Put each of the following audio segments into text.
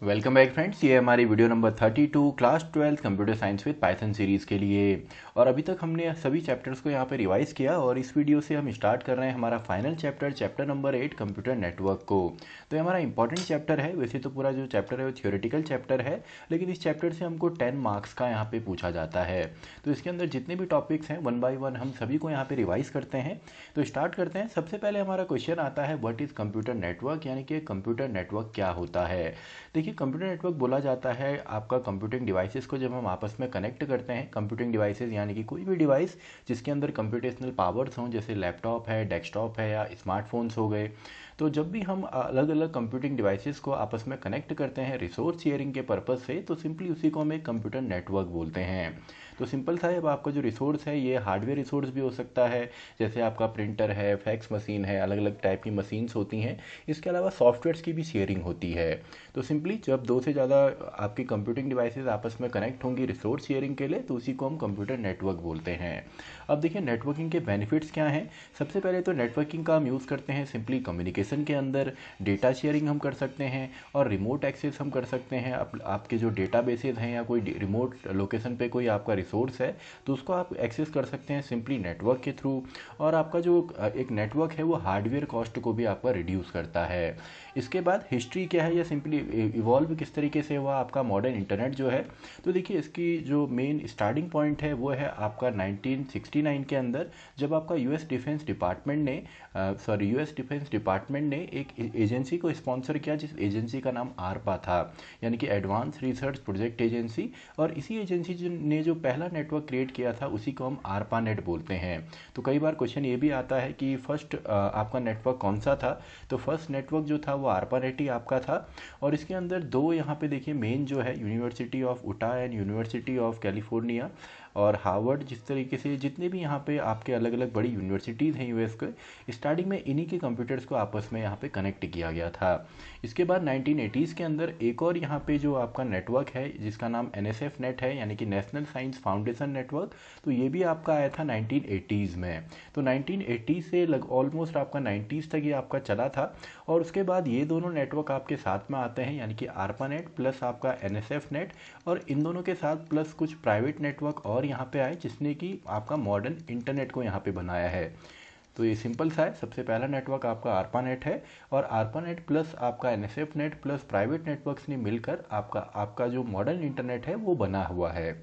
Welcome back friends, ये हमारी video number 32 class 12 computer science with Python series के लिए। और अभी तक हमने सभी चैप्टर्स को यहाँ पे रिवाइज किया और इस वीडियो से हम स्टार्ट कर रहे हैं हमारा final chapter number 8 computer network को। तो ये हमारा इंपॉर्टेंट चैप्टर है। वैसे तो पूरा जो चैप्टर है वो थियोरेटिकल चैप्टर है, लेकिन इस चैप्टर से हमको 10 मार्क्स का यहाँ पे पूछा जाता है। तो इसके अंदर जितने भी टॉपिक्स हैं वन बाई वन हम सभी को यहाँ पे रिवाइज करते हैं। तो स्टार्ट करते हैं। सबसे पहले हमारा क्वेश्चन आता है व्हाट इज़ कंप्यूटर नेटवर्क, यानी कि कंप्यूटर नेटवर्क क्या होता है। देखिए, कंप्यूटर नेटवर्क बोला जाता है आपका कंप्यूटिंग डिवाइसेस को जब हम आपस में कनेक्ट करते हैं। कंप्यूटिंग डिवाइसेस यानी कि कोई भी डिवाइस जिसके अंदर कंप्यूटेशनल पावर्स हों, जैसे लैपटॉप है, डेस्कटॉप है या स्मार्टफोन्स हो गए। तो जब भी हम अलग अलग कंप्यूटिंग डिवाइसेस को आपस में कनेक्ट करते हैं रिसोर्स शेयरिंग के पर्पज़ से, तो सिंपली उसी को हम एक कंप्यूटर नेटवर्क बोलते हैं। तो सिंपल सा है, अब आपका जो रिसोर्स है ये हार्डवेयर रिसोर्स भी हो सकता है, जैसे आपका प्रिंटर है, फैक्स मशीन है, अलग अलग टाइप की मशीन्स होती हैं। इसके अलावा सॉफ्टवेयर्स की भी शेयरिंग होती है। तो सिंपली जब दो से ज़्यादा आपकी कंप्यूटिंग डिवाइसेस आपस में कनेक्ट होंगी रिसोर्स शेयरिंग के लिए, तो उसी को हम कंप्यूटर नेटवर्क बोलते हैं। अब देखिए, नेटवर्किंग के बेनिफिट्स क्या हैं। सबसे पहले तो नेटवर्किंग का हम यूज़ करते हैं सिंपली कम्युनिकेशन के अंदर। डेटा शेयरिंग हम कर सकते हैं और रिमोट एक्सेस हम कर सकते हैं। आपके जो डेटा बेसेज हैं या कोई रिमोट लोकेशन पे कोई आपका रिसोर्स है, तो उसको आप एक्सेस कर सकते हैं सिंपली नेटवर्क के थ्रू। और आपका जो एक नेटवर्क है वो हार्डवेयर कॉस्ट को भी आपका रिड्यूस करता है। इसके बाद हिस्ट्री क्या है या सिंपली इवॉल्व किस तरीके से हुआ आपका मॉडर्न इंटरनेट जो है। तो देखिए, इसकी जो मेन स्टार्टिंग पॉइंट है वो है आपका 1969 के अंदर, जब आपका यूएस डिफेंस डिपार्टमेंट ने एक एजेंसी को स्पॉन्सर किया, जिस एजेंसी का नाम आरपा था, यानी कि एडवांस रिसर्च प्रोजेक्ट एजेंसी। और इसी एजेंसी ने जो पहला नेटवर्क क्रिएट किया था उसी को हम आरपा नेट बोलते हैं। तो कई बार क्वेश्चन ये भी आता है कि फर्स्ट आपका नेटवर्क कौन सा था। तो फर्स्ट नेटवर्क जो था वो आरपा नेट ही आपका था। और इसके अंदर दो यहाँ पे देखिए मेन जो है, यूनिवर्सिटी ऑफ उटा एंड यूनिवर्सिटी ऑफ कैलिफोर्निया और हार्वर्ड, जिस तरीके से जितने भी यहाँ पे आपके अलग अलग बड़ी यूनिवर्सिटीज़ हैं यूएस के, स्टार्टिंग में इन्हीं के कंप्यूटर्स को आपस में यहाँ पे कनेक्ट किया गया था। इसके बाद 1980s के अंदर एक और यहाँ पे जो आपका नेटवर्क है जिसका नाम एनएसएफ नेट है, यानी कि नेशनल साइंस फाउंडेशन नेटवर्क। तो ये भी आपका आया था 1980s में। तो 1980 से ऑलमोस्ट आपका 90s तक ये आपका चला था। और उसके बाद ये दोनों नेटवर्क आपके साथ में आते हैं, यानी कि आरपा नेट प्लस आपका एनएसएफ नेट। और इन दोनों के साथ प्लस कुछ प्राइवेट नेटवर्क और यहाँ पे आए, जिसने कि आपका मॉडर्न इंटरनेट को यहाँ पे बनाया है। तो ये सिंपल सा है। सबसे पहला नेटवर्क आपका आरपा नेट है और आरपा नेट प्लस आपका NSF net plus private networks ने मिलकर आपका जो मॉडर्न इंटरनेट है वो बना हुआ है।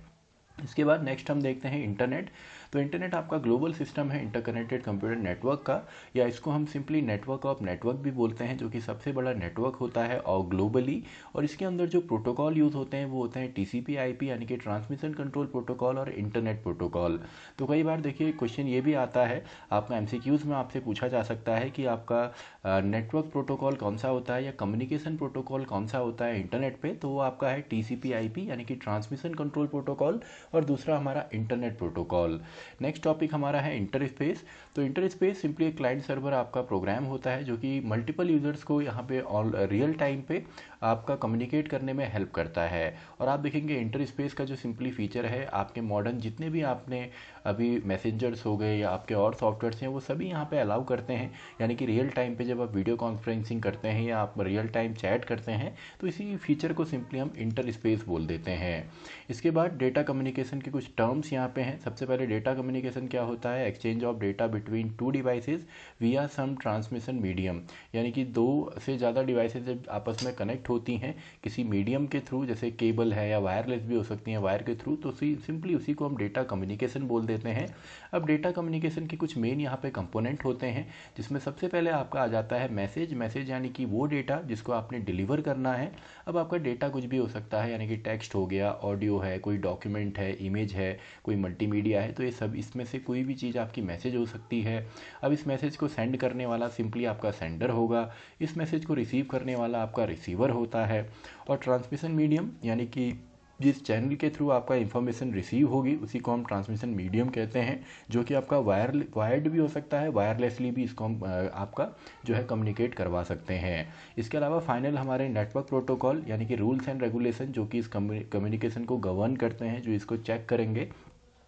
इसके बाद नेक्स्ट हम देखते हैं इंटरनेट। तो इंटरनेट आपका ग्लोबल सिस्टम है इंटरकनेक्टेड कंप्यूटर नेटवर्क का, या इसको हम सिंपली नेटवर्क ऑफ नेटवर्क भी बोलते हैं, जो कि सबसे बड़ा नेटवर्क होता है और ग्लोबली। और इसके अंदर जो प्रोटोकॉल यूज़ होते हैं वो होते हैं टीसीपी आईपी, यानी कि ट्रांसमिशन कंट्रोल प्रोटोकॉल, और इंटरनेट प्रोटोकॉल। तो कई बार देखिए क्वेश्चन ये भी आता है आपका एमसीक्यूज़ में, आपसे पूछा जा सकता है कि आपका नेटवर्क प्रोटोकॉल कौन सा होता है या कम्युनिकेशन प्रोटोकॉल कौन सा होता है इंटरनेट पे। तो वो आपका है टीसीपी आईपी, यानी कि ट्रांसमिशन कंट्रोल प्रोटोकॉल, और दूसरा हमारा इंटरनेट प्रोटोकॉल। नेक्स्ट टॉपिक हमारा है इंटरस्पेस। तो इंटरस्पेस सिंपली एक क्लाइंट सर्वर आपका प्रोग्राम होता है जो कि मल्टीपल यूजर्स को यहाँ पे ऑल रियल टाइम पे आपका कम्युनिकेट करने में हेल्प करता है। और आप देखेंगे इंटरस्पेस का जो सिंपली फीचर है, आपके मॉडर्न जितने भी आपने अभी मैसेंजर्स हो गए या आपके और सॉफ्टवेयर्स हैं वो सभी यहाँ पे अलाउ करते हैं, यानी कि रियल टाइम पे जब आप वीडियो कॉन्फ्रेंसिंग करते हैं या आप रियल टाइम चैट करते हैं, तो इसी फीचर को सिंपली हम इंटरस्पेस बोल देते हैं। इसके बाद डेटा कम्युनिकेशन के कुछ टर्म्स यहाँ पे हैं। सबसे पहले डेटा कम्युनिकेशन क्या होता है, exchange of data between two devices विया सम ट्रांसमिशन मीडियम, यानी कि दो से ज़्यादा डिवाइसेस जब आपस में कनेक्ट होती हैं किसी मीडियम के थ्रू, जैसे केबल है या वायरलेस भी हो सकती हैं वायर के थ्रू, तो सिंपली उसी को हम डेटा कम्युनिकेशन बोल देते हैं। अब डेटा कम्युनिकेशन के कुछ मेन यहाँ पे कंपोनेंट होते हैं, जिसमें सबसे पहले आपका आ जाता है मैसेज यानी कि वो डेटा जिसको आपने डिलीवर करना है। अब आपका डेटा कुछ भी हो सकता है, यानी कि टेक्स्ट हो गया, ऑडियो है, कोई डॉक्यूमेंट है, इमेज है, कोई मल्टीमीडिया है, तो ये सब इसमें से कोई भी चीज़ आपकी मैसेज हो सकती है। अब इस मैसेज को सेंड करने वाला सिंपली आपका सेंडर होगा, इस मैसेज को रिसीव करने वाला आपका रिसीवर होता है। और ट्रांसमिशन मीडियम, यानी कि जिस चैनल के थ्रू आपका इन्फॉर्मेशन रिसीव होगी उसी को हम ट्रांसमिशन मीडियम कहते हैं, जो कि आपका वायर्ड भी हो सकता है, वायरलेसली भी इसको हम आपका जो है कम्युनिकेट करवा सकते हैं। इसके अलावा फाइनल हमारे नेटवर्क प्रोटोकॉल, यानी कि रूल्स एंड रेगुलेशन, जो कि इस कम्युनिकेशन को गवर्न करते हैं, जो इसको चेक करेंगे।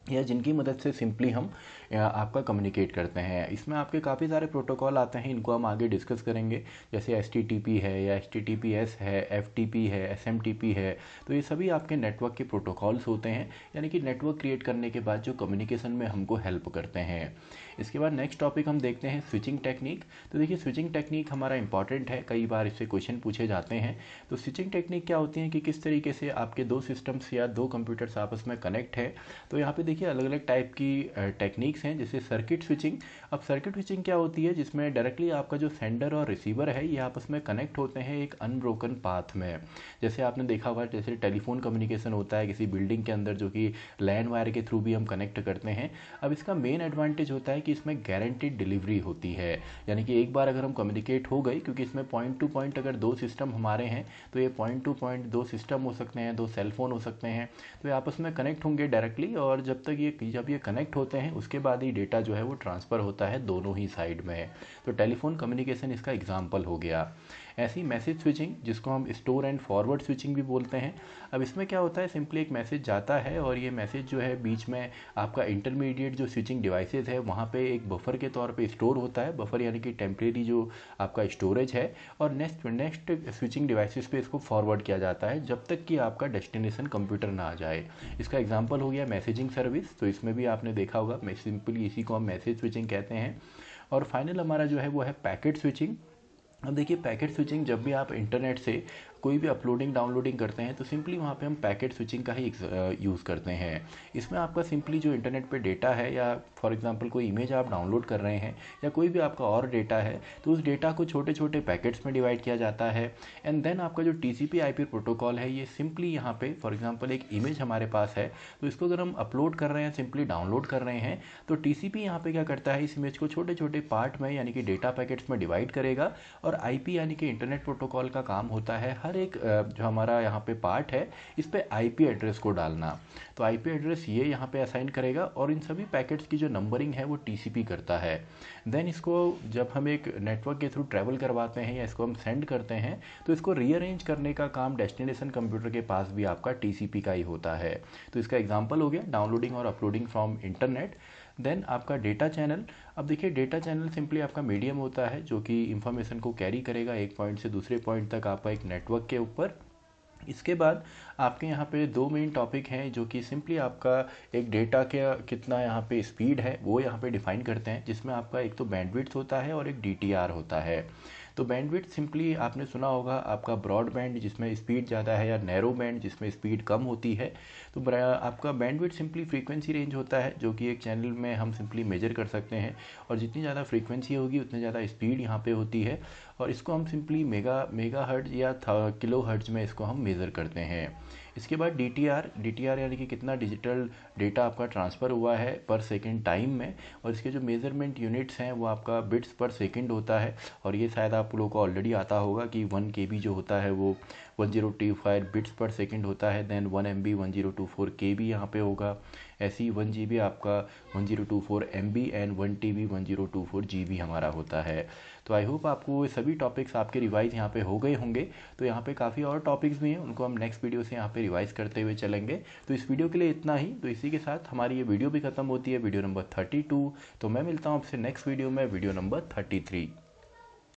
या जिनकी मदद से सिंपली हम आपका कम्युनिकेट करते हैं। इसमें आपके काफ़ी सारे प्रोटोकॉल आते हैं, इनको हम आगे डिस्कस करेंगे, जैसे HTTP है या HTTPS है, FTP है, SMTP है। तो ये सभी आपके नेटवर्क के प्रोटोकॉल्स होते हैं, यानी कि नेटवर्क क्रिएट करने के बाद जो कम्युनिकेशन में हमको हेल्प करते हैं। इसके बाद नेक्स्ट टॉपिक हम देखते हैं स्विचिंग टेक्निक। तो देखिए स्विचिंग टेक्निक हमारा इंपॉर्टेंट है, कई बार इससे क्वेश्चन पूछे जाते हैं। तो स्विचिंग टेक्निक क्या होती है कि किस तरीके से आपके दो सिस्टम्स या दो कंप्यूटर्स आपस में कनेक्ट है। तो यहाँ पे देखिए अलग अलग टाइप की टेक्निक्स हैं, जैसे सर्किट स्विचिंग। अब सर्किट स्विचिंग क्या होती है, जिसमें डायरेक्टली आपका जो सेंडर और रिसीवर है ये आपस में कनेक्ट होते हैं एक अनब्रोकन पाथ में। जैसे आपने देखा होगा, जैसे टेलीफोन कम्युनिकेशन होता है किसी बिल्डिंग के अंदर, जो कि लैंड वायर के थ्रू भी हम कनेक्ट करते हैं। अब इसका मेन एडवांटेज होता है कि इसमें गारंटीड डिलीवरी होती है, यानी कि एक बार अगर हम कम्युनिकेट हो गई, क्योंकि इसमें पॉइंट टू पॉइंट अगर दो सिस्टम हमारे हैं, तो ये पॉइंट टू पॉइंट दो सिस्टम हो सकते हैं, दो सेलफोन हो सकते हैं, तो ये आपस में कनेक्ट होंगे डायरेक्टली। और जब ये कनेक्ट होते हैं उसके बाद ही डेटा जो है वो ट्रांसफ़र होता है दोनों ही साइड में। तो टेलीफोन कम्युनिकेशन इसका एग्जाम्पल हो गया। ऐसी मैसेज स्विचिंग, जिसको हम स्टोर एंड फॉरवर्ड स्विचिंग भी बोलते हैं। अब इसमें क्या होता है, सिंपली एक मैसेज जाता है और ये मैसेज जो है बीच में आपका इंटरमीडिएट जो स्विचिंग डिवाइसेज है वहाँ पे एक बफर के तौर पे स्टोर होता है। बफर यानी कि टेम्परेरी जो आपका स्टोरेज है, और नेक्स्ट स्विचिंग डिवाइसेस पे इसको फॉरवर्ड किया जाता है जब तक कि आपका डेस्टिनेशन कंप्यूटर ना आ जाए। इसका एग्जांपल हो गया मैसेजिंग सर्विस। तो इसमें भी आपने देखा होगा, सिंपली इसी को हम मैसेज स्विचिंग कहते हैं। और फाइनल हमारा जो है वो है पैकेट स्विचिंग। अब देखिए पैकेट स्विचिंग, जब भी आप इंटरनेट से कोई भी अपलोडिंग डाउनलोडिंग करते हैं तो सिंपली वहाँ पे हम पैकेट स्विचिंग का ही यूज़ करते हैं। इसमें आपका सिंपली जो इंटरनेट पे डेटा है, या फॉर एग्जांपल कोई इमेज आप डाउनलोड कर रहे हैं या कोई भी आपका और डेटा है, तो उस डेटा को छोटे छोटे पैकेट्स में डिवाइड किया जाता है। एंड देन आपका जो TCP IP प्रोटोकॉल है, ये सिंपली यहाँ पे फॉर एग्जाम्पल एक इमेज हमारे पास है, तो इसको अगर हम अपलोड कर रहे हैं, सिंपली डाउनलोड कर रहे हैं, तो TCP यहाँ पे क्या करता है, इस इमेज को छोटे छोटे पार्ट में यानी कि डेटा पैकेट्स में डिवाइड करेगा। और IP यानी कि इंटरनेट प्रोटोकॉल का काम होता है हर एक जो हमारा यहाँ पे पार्ट है इस पे IP एड्रेस को डालना। तो IP एड्रेस ये यहाँ पे असाइन करेगा, और इन सभी पैकेट्स की जो नंबरिंग है वो TCP करता है। देन इसको जब हम एक नेटवर्क के थ्रू ट्रैवल करवाते हैं या इसको हम सेंड करते हैं, तो इसको रीअरेंज करने का काम डेस्टिनेशन कंप्यूटर के पास भी आपका TCP का ही होता है। तो इसका एग्जाम्पल हो गया डाउनलोडिंग और अपलोडिंग फ्रॉम इंटरनेट। देन आपका डेटा चैनल। अब देखिए डेटा चैनल सिंपली आपका मीडियम होता है जो कि इंफॉर्मेशन को कैरी करेगा एक पॉइंट से दूसरे पॉइंट तक आपका एक नेटवर्क के ऊपर। इसके बाद आपके यहाँ पे दो मेन टॉपिक हैं जो कि सिंपली आपका एक डेटा का कितना यहाँ पे स्पीड है वो यहाँ पे डिफाइन करते हैं, जिसमें आपका एक तो बैंडविड्थ होता है और एक DTR होता है। तो बैंडविड्थ सिंपली आपने सुना होगा आपका ब्रॉडबैंड जिसमें स्पीड ज़्यादा है, या नैरो बैंड जिसमें स्पीड कम होती है। तो आपका बैंडविड्थ सिंपली फ्रीक्वेंसी रेंज होता है जो कि एक चैनल में हम सिंपली मेजर कर सकते हैं, और जितनी ज़्यादा फ्रीक्वेंसी होगी उतनी ज़्यादा स्पीड यहाँ पे होती है। और इसको हम सिंपली मेगा हर्ट्ज या किलो हर्ट्ज में इसको हम मेज़र करते हैं। इसके बाद DTR यानी कि कितना डिजिटल डेटा आपका ट्रांसफ़र हुआ है पर सेकेंड टाइम में, और इसके जो मेज़रमेंट यूनिट्स हैं वो आपका बिट्स पर सेकेंड होता है। और ये शायद आप लोगों को ऑलरेडी आता होगा कि 1 KB जो होता है वो 1025 बिट्स पर सेकेंड होता है। देन 1 MB 1024 KB यहाँ पे होगा। ऐसी 1 GB आपका 1024 MB एंड 1 TB 1024 GB हमारा होता है। तो आई होप आपको सभी टॉपिक्स आपके रिवाइज यहाँ पे हो गए होंगे। तो यहाँ पे काफ़ी और टॉपिक्स भी हैं, उनको हम नेक्स्ट वीडियो से यहाँ पे रिवाइज करते हुए चलेंगे। तो इस वीडियो के लिए इतना ही। तो इसी के साथ हमारी ये वीडियो भी खत्म होती है, वीडियो नंबर 32। तो मैं मिलता हूँ आपसे नेक्स्ट वीडियो में, वीडियो नंबर 33।